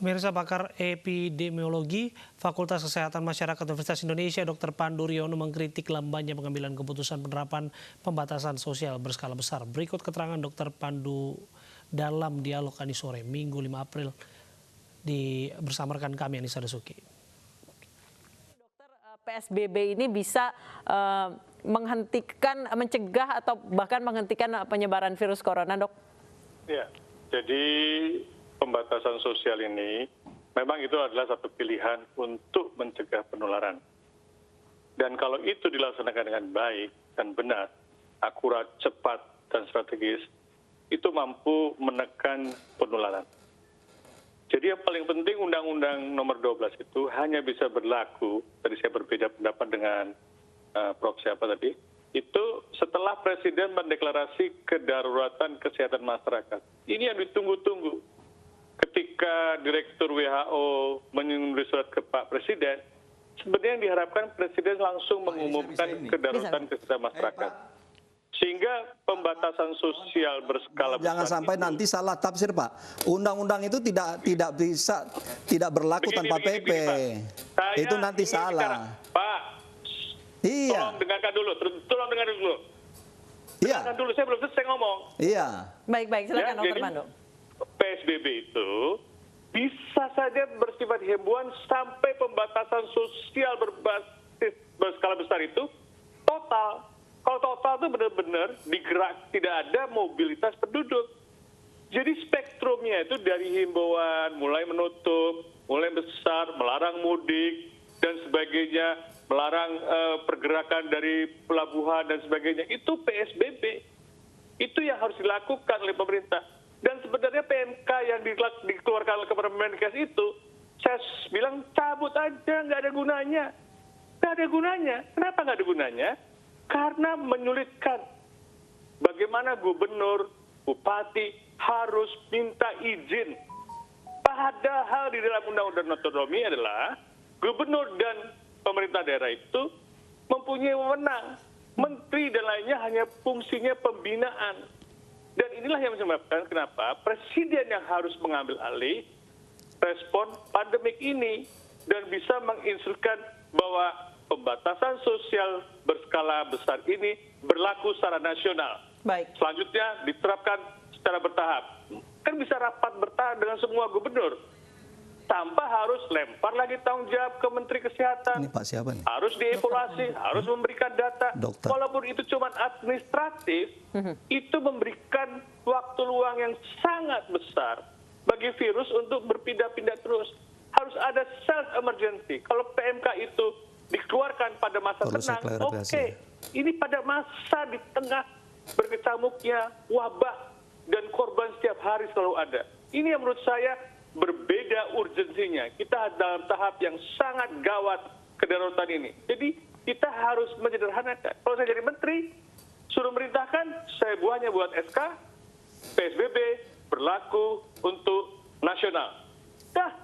Pemirsa, pakar epidemiologi Fakultas Kesehatan Masyarakat Universitas Indonesia Dr. Pandu Riono mengkritik lambannya pengambilan keputusan penerapan pembatasan sosial berskala besar. Berikut keterangan Dr. Pandu dalam dialog Kami sore Minggu 5 April bersama rekan kami Anissa Dasuki. Dokter, PSBB ini bisa menghentikan, mencegah atau bahkan menghentikan penyebaran virus corona, dok? Ya, jadi pembatasan sosial ini memang itu adalah satu pilihan untuk mencegah penularan. Dan kalau itu dilaksanakan dengan baik dan benar, akurat, cepat, dan strategis, itu mampu menekan penularan. Jadi yang paling penting Undang-Undang Nomor 12 itu hanya bisa berlaku, tadi saya berbeda pendapat dengan Prof. siapa tadi, itu setelah Presiden mendeklarasi kedaruratan kesehatan masyarakat. Ini yang ditunggu-tunggu. Ketika Direktur WHO menulis surat ke Pak Presiden, sebenarnya yang diharapkan Presiden langsung mengumumkan kedaruratan kesehatan masyarakat. Sehingga pembatasan sosial berskala besar. Jangan sampai nanti salah tafsir, Pak. Undang-undang itu tidak berlaku tanpa PP. Itu nanti salah. Pak, iya. tolong dengarkan dulu. Iya. Dengarkan dulu, saya belum selesai ngomong. Iya. Baik, silakan Dr. Pandu. PSBB itu bisa saja bersifat himbauan sampai pembatasan sosial berbasis berskala besar itu total. Kalau total itu benar-benar digerak, tidak ada mobilitas penduduk. Jadi spektrumnya itu dari himbauan, mulai menutup, mulai besar, melarang mudik, dan sebagainya, melarang pergerakan dari pelabuhan dan sebagainya. Itu PSBB. Itu yang harus dilakukan oleh pemerintah. Dan sebenarnya PMK yang dikeluarkan oleh Kemenkes itu, saya bilang cabut aja, nggak ada gunanya. Nggak ada gunanya. Kenapa nggak ada gunanya? Karena menyulitkan. Bagaimana gubernur, bupati harus minta izin. Padahal di dalam Undang-Undang Otonomi adalah gubernur dan pemerintah daerah itu mempunyai wewenang. Menteri dan lainnya hanya fungsinya pembinaan. Dan inilah yang menyebabkan kenapa Presiden yang harus mengambil alih respon pandemik ini dan bisa menginstruksikan bahwa pembatasan sosial berskala besar ini berlaku secara nasional. Baik. Selanjutnya diterapkan secara bertahap. Kan bisa rapat bertahap dengan semua gubernur. Tanpa harus lempar lagi tanggung jawab ke Menteri Kesehatan. Ini Pak siapa nih? Harus dievaluasi, harus memberikan data. Dokter. Walaupun itu cuma administratif, itu memberikan waktu luang yang sangat besar bagi virus untuk berpindah-pindah terus. Harus ada self emergency. Kalau PMK itu dikeluarkan pada masa tenang, oke. Ini pada masa di tengah berkecamuknya wabah dan korban setiap hari selalu ada. Ini yang menurut saya berbeda urgensinya. Kita dalam tahap yang sangat gawat kedaruratan ini. Jadi kita harus menyederhanakan. Kalau saya jadi menteri, suruh merintahkan, saya buahnya buat SK, PSBB berlaku untuk nasional. Dah,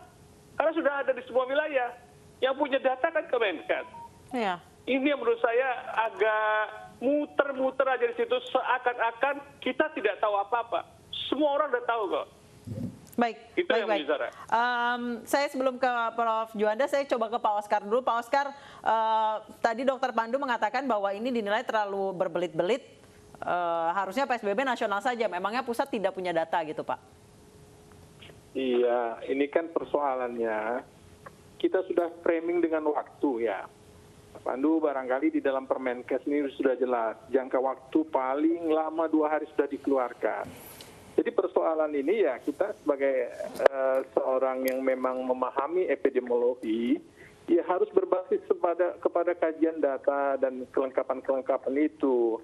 karena sudah ada di semua wilayah. Yang punya data kan Kemenkes. Ya. Ini yang menurut saya agak muter-muter aja di situ, seakan-akan kita tidak tahu apa-apa. Semua orang udah tahu kok. Baik. Saya sebelum ke Prof. Juanda, saya coba ke Pak Oscar dulu. Pak Oscar, tadi Dr. Pandu mengatakan bahwa ini dinilai terlalu berbelit-belit. Harusnya PSBB nasional saja. Memangnya pusat tidak punya data gitu, Pak? Iya, ini kan persoalannya. Kita sudah framing dengan waktu ya. Pak Pandu barangkali di dalam Permenkes ini sudah jelas. Jangka waktu paling lama 2 hari sudah dikeluarkan. Jadi persoalan ini ya kita sebagai seorang yang memang memahami epidemiologi, ya harus berbasis kepada kajian data dan kelengkapan-kelengkapan itu.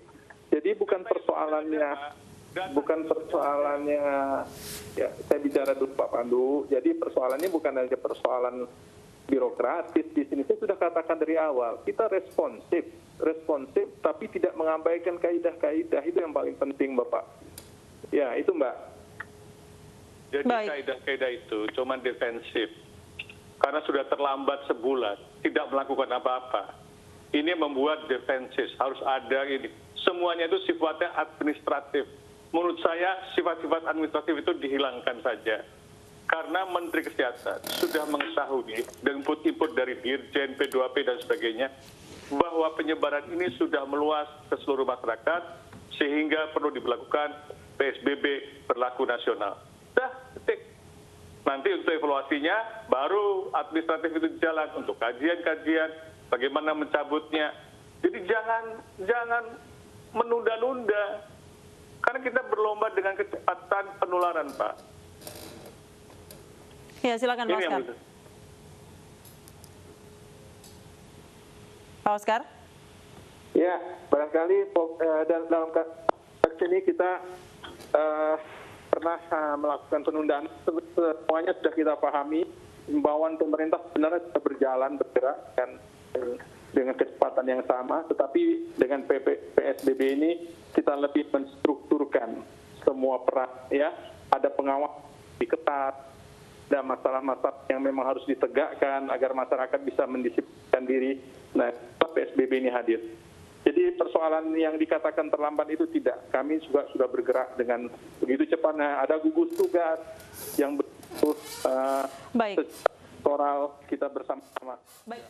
Jadi bukan persoalannya, ya saya bicara dulu Pak Pandu. Jadi persoalannya bukan hanya persoalan birokratis. Di sini saya sudah katakan dari awal, kita responsif tapi tidak mengabaikan kaidah-kaidah, itu yang paling penting Bapak. Ya, itu Mbak. Jadi kaidah-kaidah itu cuma defensif. Karena sudah terlambat sebulan, tidak melakukan apa-apa. Ini membuat defensif, harus ada ini. Semuanya itu sifatnya administratif. Menurut saya, sifat-sifat administratif itu dihilangkan saja. karena Menteri Kesehatan sudah mengetahui dengan input dari Dirjen, P2P dan sebagainya, bahwa penyebaran ini sudah meluas ke seluruh masyarakat, sehingga perlu diberlakukan PSBB berlaku nasional. Dah, titik. Nanti untuk evaluasinya, baru administratif itu jalan untuk kajian-kajian, bagaimana mencabutnya. Jadi jangan menunda-nunda, karena kita berlomba dengan kecepatan penularan, Pak. Ya, silakan Pak Oscar. Pak Oscar? Ya, barangkali dalam kasus ini kita pernah melakukan penundaan. Semuanya sudah kita pahami. Himbauan pemerintah sebenarnya sudah bergerak dengan kecepatan yang sama, tetapi dengan PSBB ini kita lebih menstrukturkan semua peran, ya. Ada pengawas di ketat, ada masalah-masalah yang memang harus ditegakkan agar masyarakat bisa mendisiplinkan diri. Nah, PSBB ini hadir. Jadi persoalan yang dikatakan terlambat itu tidak. Kami juga sudah bergerak dengan begitu cepat. Nah, ada gugus tugas yang betul Baik. sektoral kita bersama-sama. Baik.